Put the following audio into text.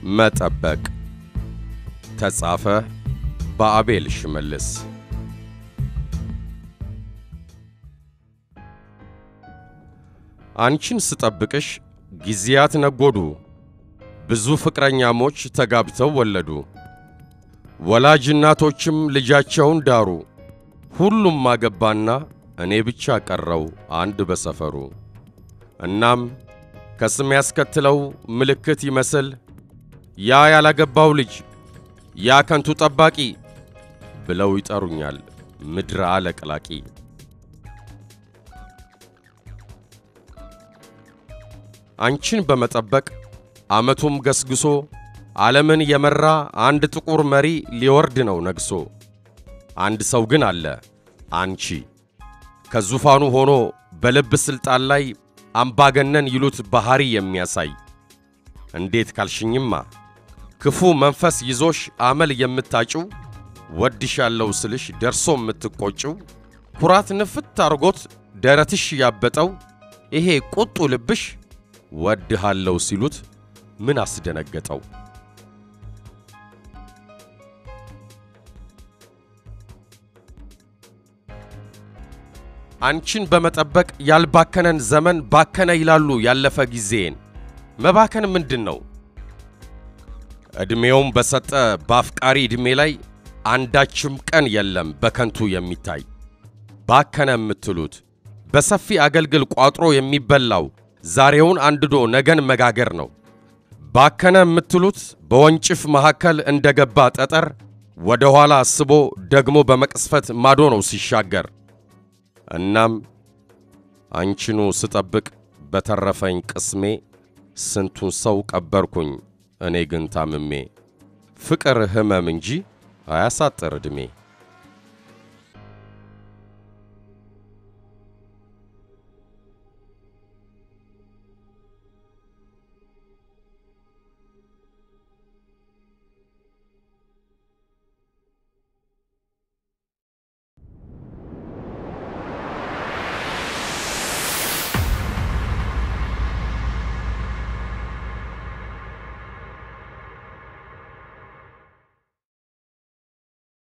መጠበቅ ተጻፈ በአቤል ሽመልስ አንቺን ስጠብቅሽ ጊዜያት ነጎዱ ብዙ ፍቅረኛሞች ተጋብተው ወለዱ ወላጅ እናቶችም ልጃቸውን ዳሩ ሁሉም ማገባና እኔ ብቻ ቀረው አንድ በሰፈሩ እናም ከስም ያስከትለው ምልክት ይመስል ያ ያላገባው ልጅ ያ ከንቱ ጠባቂ ብለው ይጠሩኛል ምድር አለቅላቂ አንቺን በመጠበቅ አመቱም ገስግሶ ዓለምን የመራ አንድ ጥቁር መሪ ሊወርድ ነው ነግሶ አንድ ሰው ግን አለ አንቺ ከዙፋኑ ሆኖ በልብ ስልጣን ላይ አምባገነን ይሉት ባህሪ የሚያሳይ እንዴት ካልሽኝማ ክፉ መንፈስ ይዞሽ አመል የምታጭው ወድሻለው ስልሽ ደርሶ የምትቆጭው ኩራት ንፍት አርጎት ደረትሽ ያበጠው ይሄ ቁጡ ልብሽ ወድሃለው ሲሉት ምን አስደነገጠው አንቺን በመጠበቅ ያልባከነን ዘመን ባከነ ይላሉ ያለፈ ጊዜን መባከን ምንድነው እድሜውም በሰጠ ባፍቃሪ እድሜ ላይ አንዳችም ቀን የለም በከንቱ የሚታይ ባከነ የምትሉት በሰፊ አገልግል ቋጥሮ የሚበላው ዛሬውን አንድዶ ነገን መጋገር ነው ባከነ የምትሉት በወንጭፍ መሐከል እንደገባ ጠጠር ወደ ኋላ አስቦ ደግሞ በመቅስፈት ማዶ ነው ሲሻገር እናም አንቺኑ ስጠብቅ በተረፈኝ ቅስሜ ስንቱን ሰው ቀበርኩኝ እኔ ግን ታምሜ ፍቅር ህመም እንጂ አያሳጥር እድሜ